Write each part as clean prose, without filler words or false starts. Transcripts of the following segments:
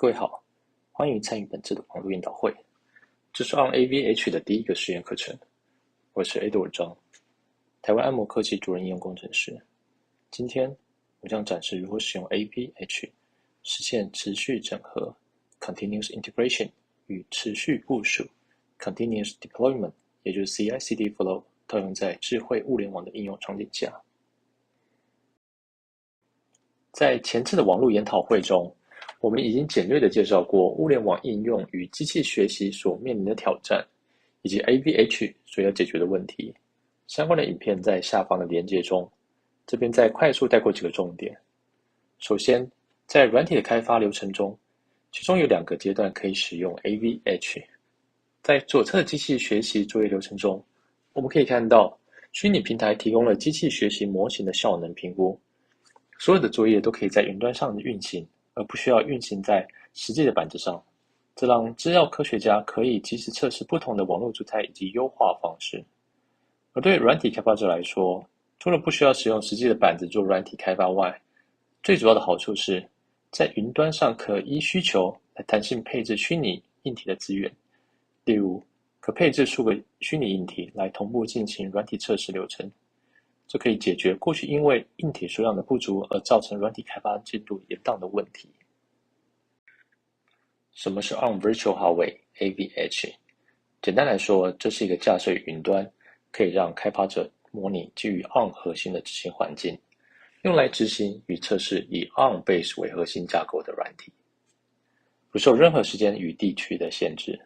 各位好，欢迎参与本次的网络研讨会。这是 Arm AVH 的第一个实验课程。我是 Edward 张，台湾安谋科技主任应用工程师。今天我将展示如何使用 AVH 实现持续整合 Continuous Integration 与持续部署 Continuous Deployment， 也就是 CI/CD Flow 套用在智慧物联网的应用场景下。在前次的网络研讨会中，我们已经简略地介绍过物联网应用与机器学习所面临的挑战，以及 AVH 所要解决的问题。相关的影片在下方的连结中，这边再快速带过几个重点。首先，在软体的开发流程中，其中有2个阶段可以使用 AVH。在左侧的机器学习作业流程中，我们可以看到虚拟平台提供了机器学习模型的效能评估，所有的作业都可以在云端上运行，而不需要运行在实际的板子上，这让资料科学家可以及时测试不同的网络组态以及优化方式。而对软体开发者来说，除了不需要使用实际的板子做软体开发外，最主要的好处是在云端上可依需求来弹性配置虚拟硬体的资源，例如可配置数个虚拟硬体来同步进行软体测试流程。这可以解决过去因为硬体数量的不足而造成软体开发进度延宕的问题。什么是 Arm Virtual Hardware AVH？ 简单来说，这是一个架设于云端，可以让开发者模拟基于 Arm 核心的执行环境，用来执行与测试以 Arm Base 为核心架构的软体，不受任何时间与地区的限制。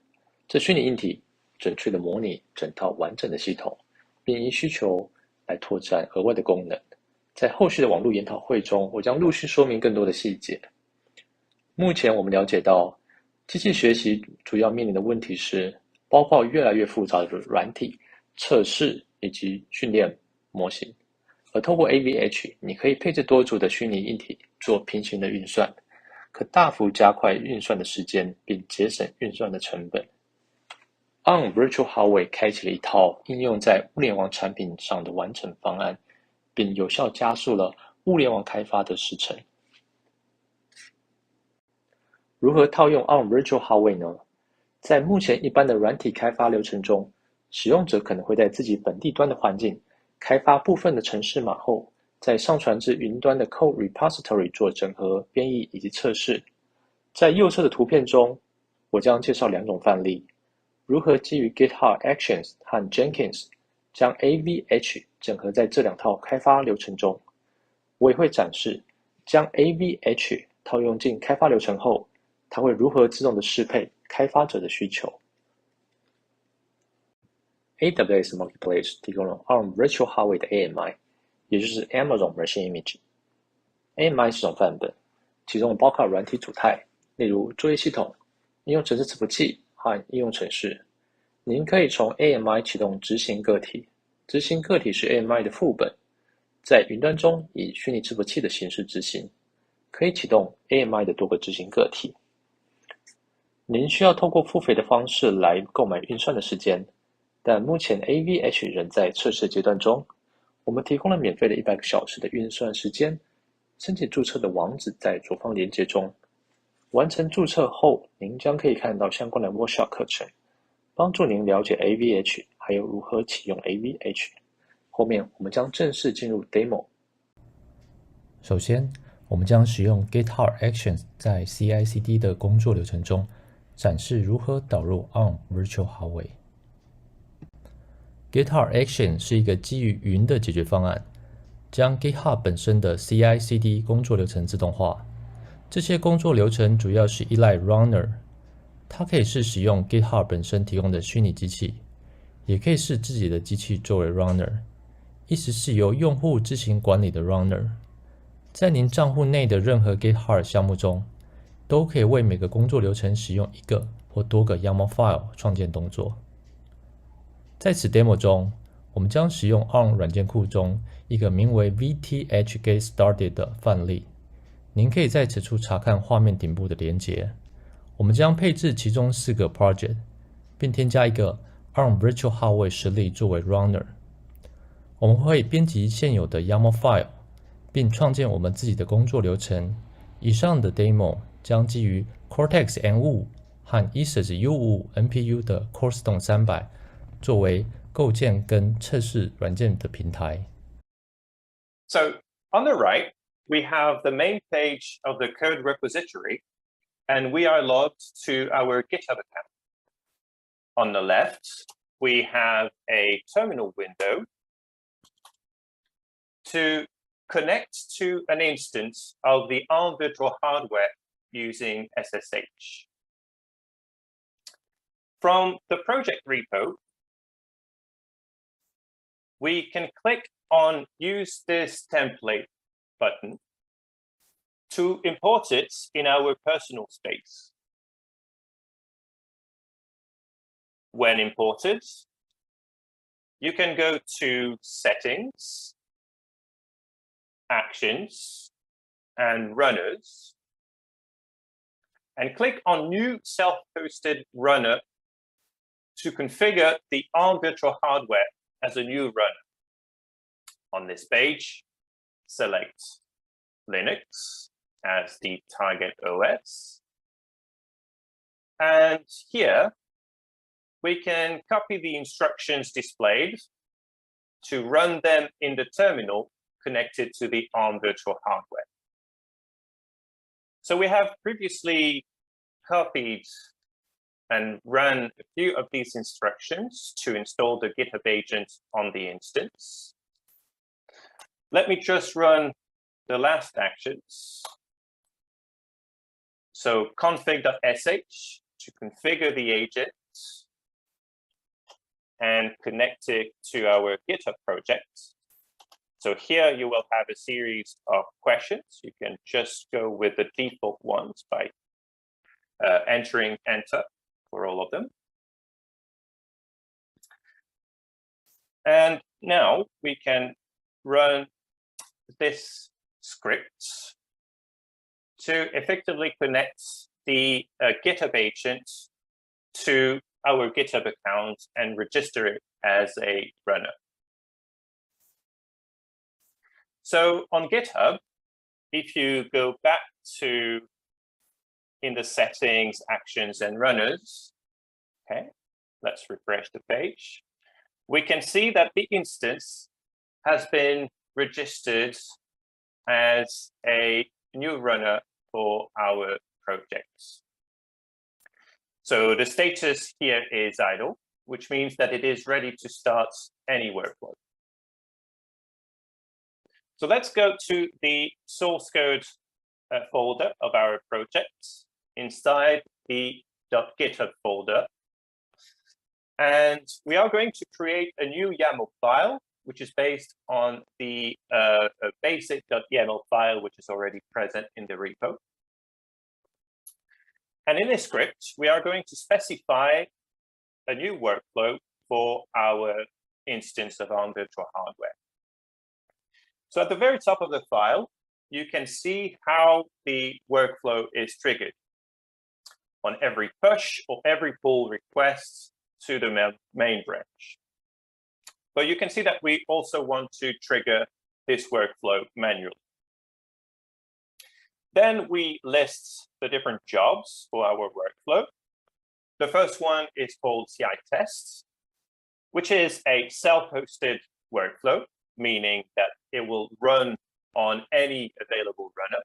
这虚拟硬体准确地模拟整套完整的系统，并依需求来拓展额外的功能。在后续的网络研讨会中，我将陆续说明更多的细节。目前我们了解到，机器学习主要面临的问题是包括越来越复杂的软体、测试以及训练模型。而透过 AVH， 你可以配置多组的虚拟硬体做平行的运算，可大幅加快运算的时间，并节省运算的成本。Arm Virtual Hardware 开启了一套应用在物联网产品上的完整方案，并有效加速了物联网开发的时程。如何套用 Arm Virtual Hardware 呢？在目前一般的软体开发流程中，使用者可能会在自己本地端的环境开发部分的程式码后，再上传至云端的 Code Repository 做整合、编译以及测试。在右侧的图片中，我将介绍2种范例。如何基于 GitHub Actions 和 Jenkins 将 AVH 整合在这2套开发流程中。我也会展示将 AVH 套用进开发流程后，它会如何自动的适配开发者的需求。AWS Marketplace 提供了 Arm Virtual Hardware 的 AMI， 也就是 Amazon Machine Image。AMI 是种范本，其中包括软体组态，例如作业系统、应用程式伺服器和应用程式。您可以从 AMI 启动执行个体，执行个体是 AMI 的副本，在云端中以虚拟伺服器的形式执行，可以启动 AMI 的多个执行个体。您需要透过付费的方式来购买运算的时间，但目前 AVH 仍在测试阶段中。我们提供了免费的100个小时的运算时间，申请注册的网址在左方连结中。完成注册后，您将可以看到相关的 workshop 课程，帮助您了解 AVH 还有如何启用 AVH。后面我们将正式进入 demo。首先，我们将使用 GitHub Actions 在 CI/CD 的工作流程中展示如何导入 Arm Virtual Hardware。GitHub Action 是一个基于云的解决方案，将 GitHub 本身的 CI/CD 工作流程自动化。这些工作流程主要是依赖 Runner， 它可以是使用 GitHub 本身提供的虚拟机器，也可以是自己的机器作为 Runner， 意思是由用户自行管理的 Runner。在您账户内的任何 GitHub 项目中，都可以为每个工作流程使用1个或多个 YAML file 创建动作。在此 demo 中，我们将使用 Arm 软件库中一个名为 VTH-Get-Started 的范例。您可以在此处查看画面顶部的连结。我们将配置其中4个 project， 并添加一个 Arm Virtual Hardware 实例作为 runner。我们会编辑现有的 YAML file， 并创建我们自己的工作流程。以上的 demo 将基于 Cortex-M55 和 1/U55 NPU 的 Corestone300作为构建跟测试软件的平台。So on the right, we have the main page of the code repository, and we are logged to our GitHub account. On the left, we have a terminal window to connect to an instance of the Arm virtual hardware using SSH. From the project repo, we can click on Use this template button to import it in our personal space. When imported, you can go to Settings, Actions, and Runners, and click on New Self-Hosted Runner to configure the Arm virtual hardware as a new runner. On this page, select Linux as the target OS. And here, we can copy the instructions displayed to run them in the terminal connected to the Arm virtual hardware. So we have previously copied and run a few of these instructions to install the GitHub agent on the instance. Let me just run the last actions. So config.sh to configure the agent and connect it to our GitHub project. So here you will have a series of questions. You can just go with the default ones by entering enter for all of them. And now we can run this script to effectively connect the GitHub agent to our GitHub account and register it as a runner. So on GitHub, if you go back to in the settings, actions, and runners, okay, let's refresh the page. We can see that the instance has been registered as a new runner for our projects. So the status here is idle, which means that it is ready to start any workload. So let's go to the source code folder of our project inside the .github folder. And we are going to create a new YAML file, which is based on the basic.yaml file, which is already present in the repo. And in this script, we are going to specify a new workflow for our instance of Arm virtual hardware. So at the very top of the file, you can see how the workflow is triggered on every push or every pull request to the main branch. But you can see that we also want to trigger this workflow manually. Then we list the different jobs for our workflow. The first one is called CI tests, which is a self-hosted workflow, meaning that it will run on any available runner.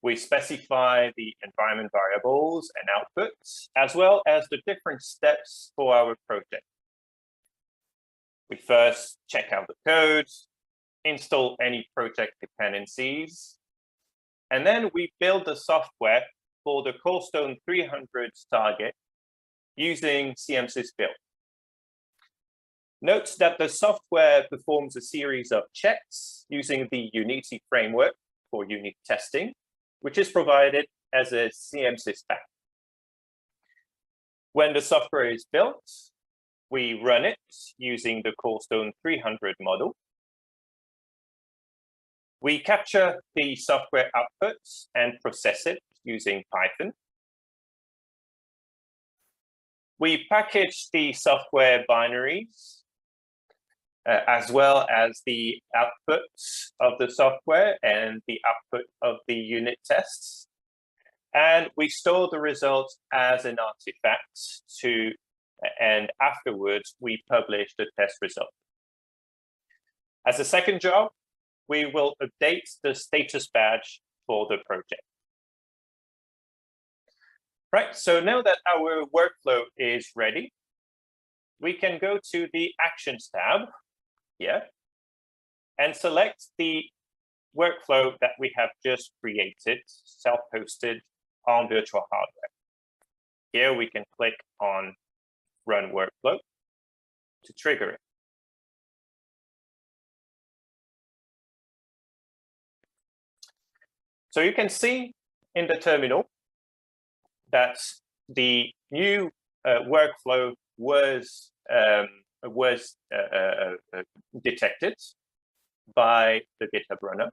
We specify the environment variables and outputs, as well as the different steps for our project. We first check out the code, install any project dependencies, and then we build the software for the Corestone 300 target using CMSys build. Note that the software performs a series of checks using the Unity framework for unit testing, which is provided as a CMSys pack. When the software is built, we run it using the Corestone 300 model. We capture the software outputs and process it using Python. We package the software binaries as well as the outputs of the software and the output of the unit tests And we store the results as an artifact and afterwards we publish the test result. As a second job, we will update the status badge for the project. Right, so now that our workflow is ready, we can go to the Actions tab here and select the workflow that we have just created, self-hosted on virtual hardware. Here we can click on Run Workflow to trigger it. So you can see in the terminal that the new workflow was detected by the GitHub runner.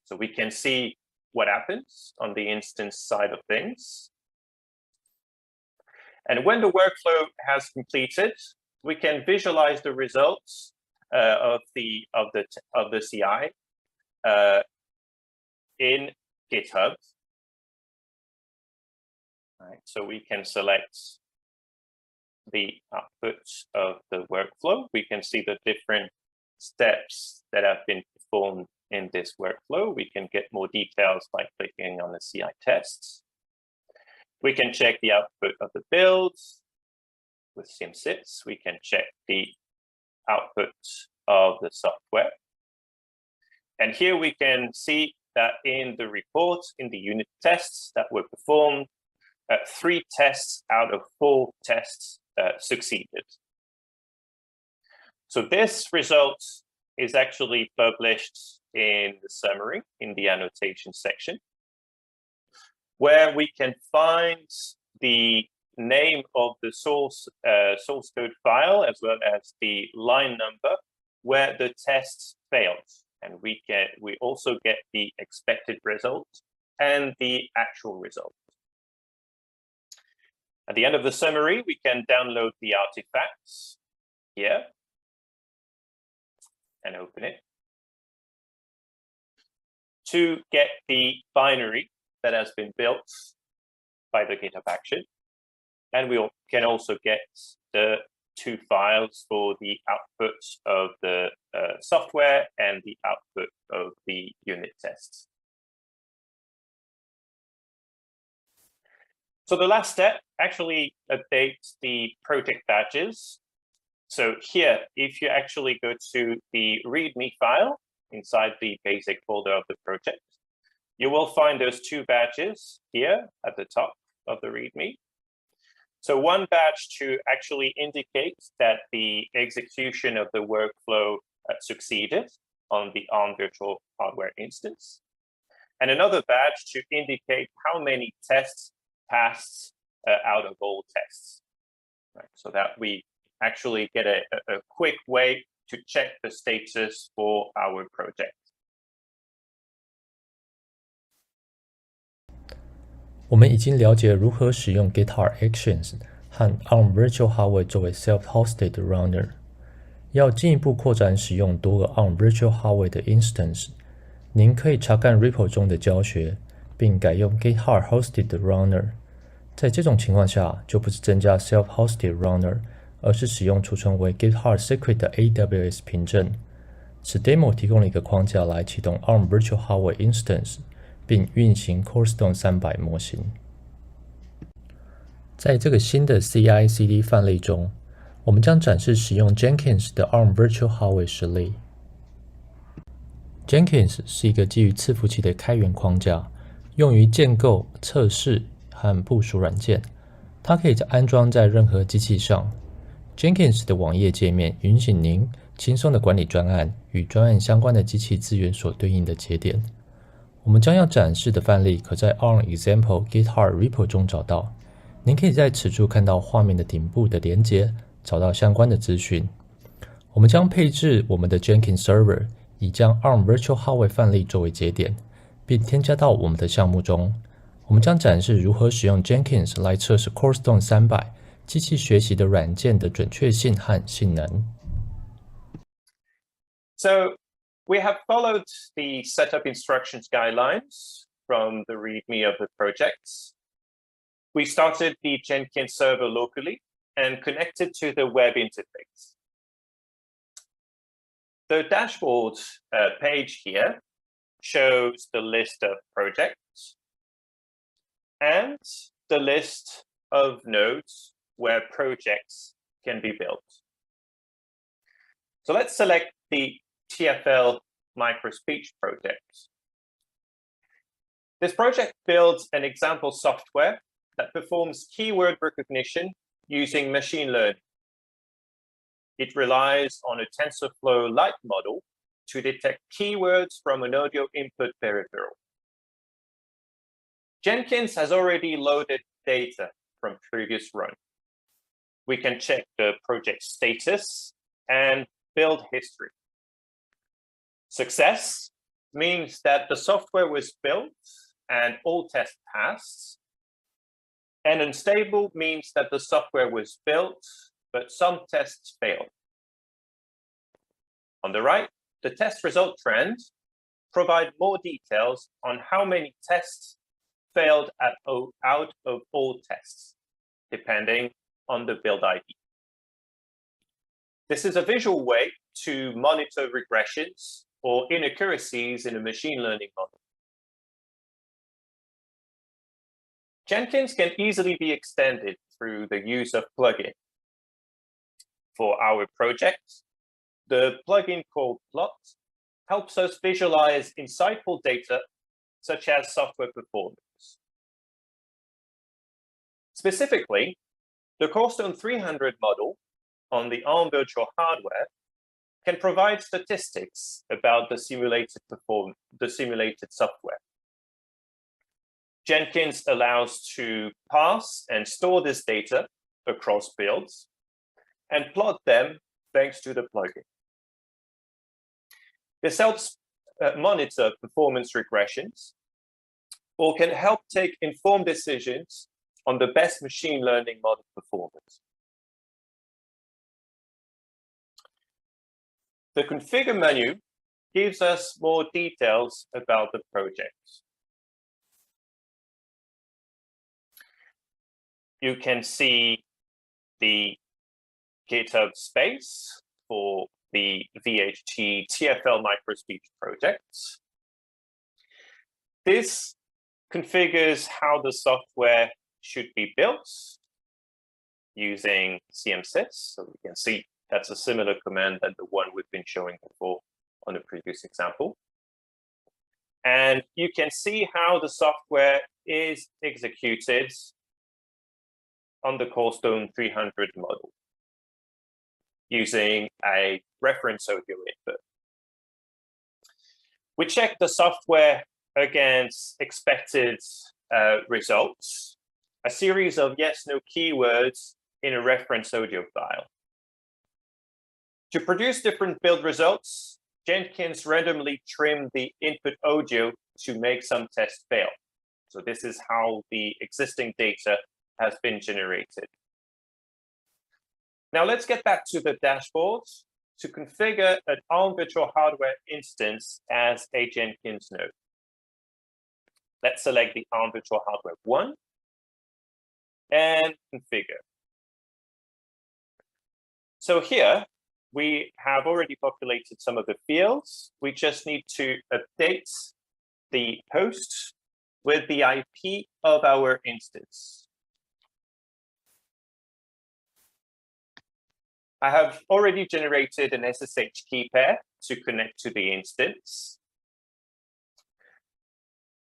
So we can see what happens on the instance side of things. And when the workflow has completed, we can visualize the results of the CI in GitHub. Right, so we can select the output of the workflow. We can see the different steps that have been performed in this workflow. We can get more details by clicking on the CI tests. We can check the output of the builds with SimSits. We can check the output of the software. And here we can see that in the report, in the unit tests that were performed, 3 tests out of 4 tests succeeded. So this result is actually published in the summary, in the annotation section, where we can find the name of the source code file, as well as the line number where the test failed. And we also get the expected result and the actual result. At the end of the summary, we can download the artifacts here and open it to get the binary that has been built by the GitHub action. And we can also get the 2 files for the output of the software and the output of the unit tests. So the last step actually updates the project badges. So here, if you actually go to the README file inside the basic folder of the project, you will find those 2 badges here at the top of the README. So one badge to actually indicate that the execution of the workflow succeeded on the Arm virtual hardware instance, and another badge to indicate how many tests passed out of all tests, right? So that we actually get a quick way to check the status for our project. 我们已经了解如何使用 GitHub Actions 和 Arm Virtual Hardware 作为 self-hosted runner。要进一步扩展使用多个 Arm Virtual Hardware 的 instance， 您可以查看 repo 中的教学，并改用 GitHub Hosted Runner。在这种情况下，就不是增加 self-hosted runner， 而是使用储存为 GitHub Secret 的 AWS 凭证。此 demo 提供了一个框架来启动 Arm Virtual Hardware Instance， 并运行 Cortex-M 模型。在这个新的 CI/CD 范例中，我们将展示使用 Jenkins 的 Arm Virtual Hardware 实例。Jenkins 是一个基于伺服器的开源框架，用于建构、测试和部署软件。它可以安装在任何机器上。Jenkins 的网页界面允许您轻松地管理专案与专案相关的机器资源所对应的节点。我们将要展示的范例可在 Arm Example GitHub Repo 中找到。您可以在此处看到画面的顶部的连结，找到相关的资讯。我们将配置我们的 Jenkins Server， 以将 Arm Virtual Hardware 范例作为节点，并添加到我们的项目中。我们将展示如何使用 Jenkins 来测试 Cortex-M 机器学习的软件的准确性和性能。So We have followed the setup instructions guidelines from the README of the projects. We started the Jenkins server locally and connected to the web interface. The dashboard page here shows the list of projects and the list of nodes where projects can be built. So let's select the TFL microspeech project. This project builds an example software that performs keyword recognition using machine learning. It relies on a TensorFlow-like model to detect keywords from an audio input peripheral. Jenkins has already loaded data from previous run. We can check the project status and build history. Success means that the software was built and all tests passed. And unstable means that the software was built, but some tests failed. On the right, the test result trends provide more details on how many tests failed out of all tests, depending on the build ID. This is a visual way to monitor regressions or inaccuracies in a machine learning model. Jenkins can easily be extended through the use of plugins. For our project, the plugin called Plot helps us visualize insightful data, such as software performance. Specifically, the Corestone 300 model on the Arm virtual hardware can provide statistics about the simulated software. Jenkins allows to pass and store this data across builds and plot them thanks to the plugin. This helps monitor performance regressions or can help take informed decisions on the best machine learning model performance. The configure menu gives us more details about the project. You can see the GitHub space for the VHT TFL microspeech project. This configures how the software should be built using CMSys. So we can see that's a similar command than the one we've been showing before on the previous example. And you can see how the software is executed on the Corestone 300 model using a reference audio input. We check the software against expected results, a series of yes/no keywords in a reference audio file. To produce different build results, Jenkins randomly trimmed the input audio to make some tests fail. So this is how the existing data has been generated. Now let's get back to the dashboard to configure an Arm virtual hardware instance as a Jenkins node. Let's select the Arm virtual hardware 1 and configure. So here we have already populated some of the fields. We just need to update the host with the IP of our instance. I have already generated an SSH key pair to connect to the instance.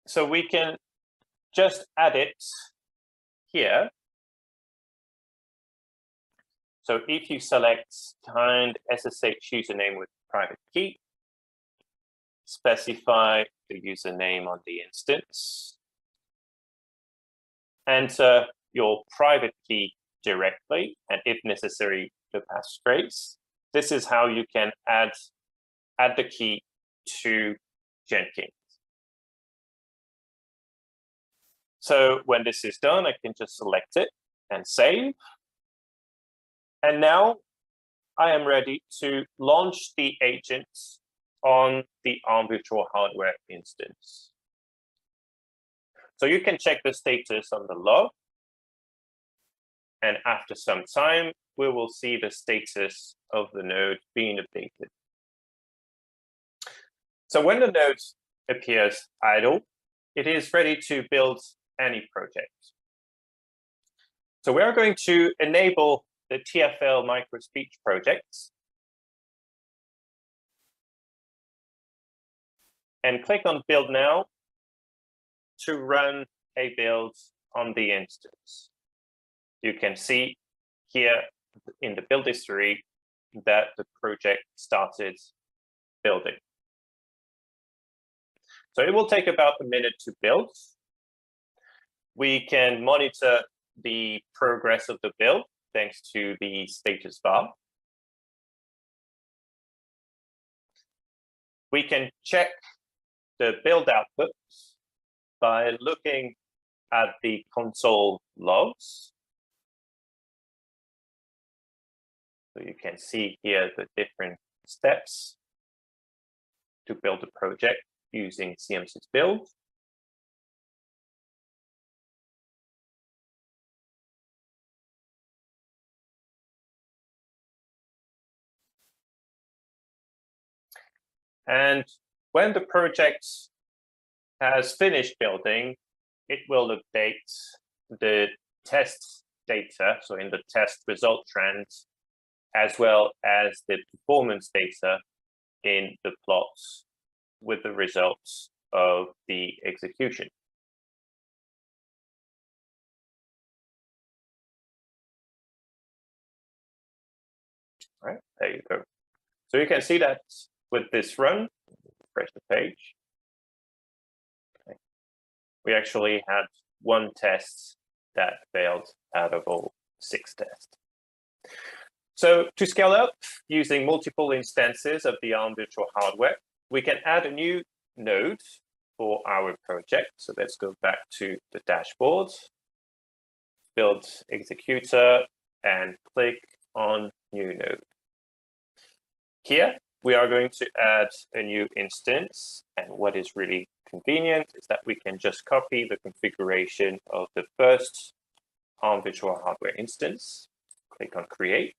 So we can just add it here. So if you select kind SSH username with private key, specify the username on the instance, enter your private key directly, and if necessary, the passphrase. This is how you can add the key to Jenkins. So when this is done, I can just select it and save. And now I am ready to launch the agent on the Arm virtual hardware instance. So you can check the status on the log, and after some time, we will see the status of the node being updated. So when the node appears idle, it is ready to build any project. So we are going to enable the TFL micro-speech projects and click on Build Now to run a build on the instance. You can see here in the build history that the project started building. So it will take about a minute to build. We can monitor the progress of the build thanks to the status bar. We can check the build outputs by looking at the console logs. So you can see here the different steps to build a project using CM6 build. And when the project has finished building, it will update the test data, so in the test result trends, as well as the performance data in the plots with the results of the execution. All right, there you go. So you can see that with this run, refresh the page, okay, we actually had one test that failed out of all 6 tests. So to scale up using multiple instances of the Arm virtual hardware, we can add a new node for our project. So let's go back to the dashboard, build executor, and click on new node. Here, we are going to add a new instance. And what is really convenient is that we can just copy the configuration of the first Arm virtual hardware instance, click on create.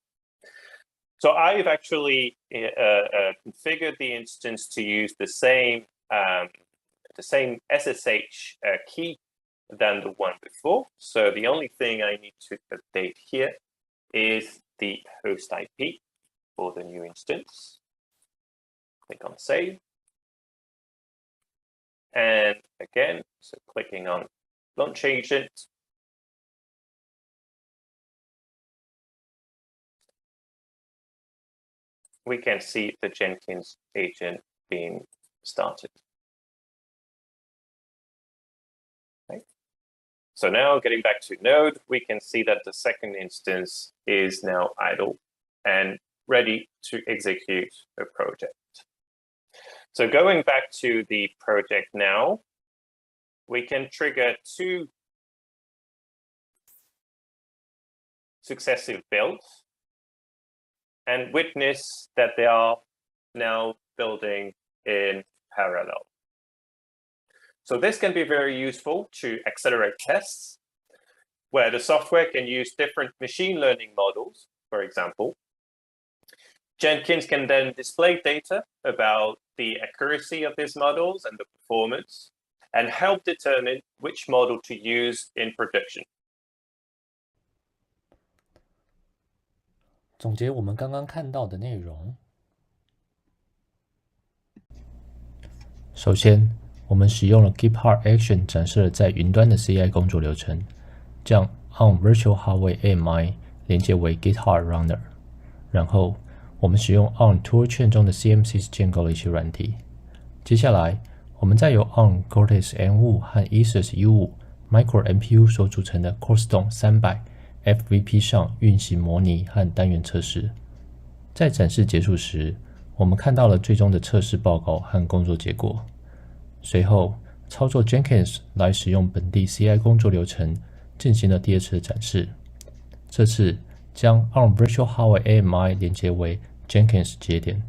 So I've actually configured the instance to use the same SSH key than the one before. So the only thing I need to update here is the host IP for the new instance. Click on save. And again, so clicking on launch agent. We can see the Jenkins agent being started. Okay. So now getting back to Node, we can see that the second instance is now idle and ready to execute a project. So going back to the project now, we can trigger 2 successive builds and witness that they are now building in parallel. So this can be very useful to accelerate tests, where the software can use different machine learning models, for example. Jenkins can then display data about the accuracy of these models and the performance, and help determine which model to use in production. 总结我们刚刚看到的内容。首先，我们使用了 GitHub Action 展示了在云端的 CI 工作流程，将 Arm Virtual Hardware AMI 连接为 GitHub Runner， 然后我们使用 Arm Toolchain 中的 CM6 建构了一些软体。接下来，我们再由 Arm Cortex-M55 和 ASUS U5 microNPU 所组成的 Cortex-M300 FVP 上运行模拟和单元测试。在展示结束时，我们看到了最终的测试报告和工作结果。随后，操作 Jenkins 来使用本地 CI 工作流程进行了第2次的展示。这次将 Arm Virtual Hardware AMI 连接为 Jenkins 节点。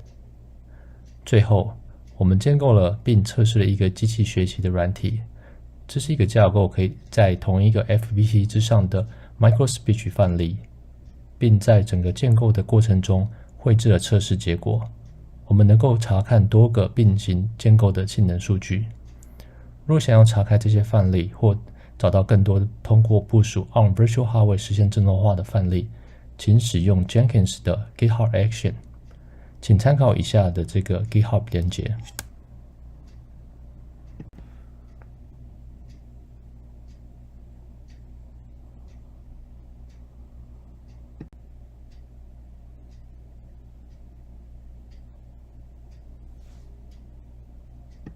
最后，我们建构了并测试了一个机器学习的软体，这是一个架构可以在同一个 FPP 之上的 microSpeech 范例，并在整个建构的过程中绘制了测试结果。我们能够查看多个并行建构的性能数据。若想要查看这些范例或找到更多通过部署 Arm Virtual Hardware 实现自动化的范例，请使用 Jenkins 的 GitHub Action。请参考以下的这个 GitHub 连结。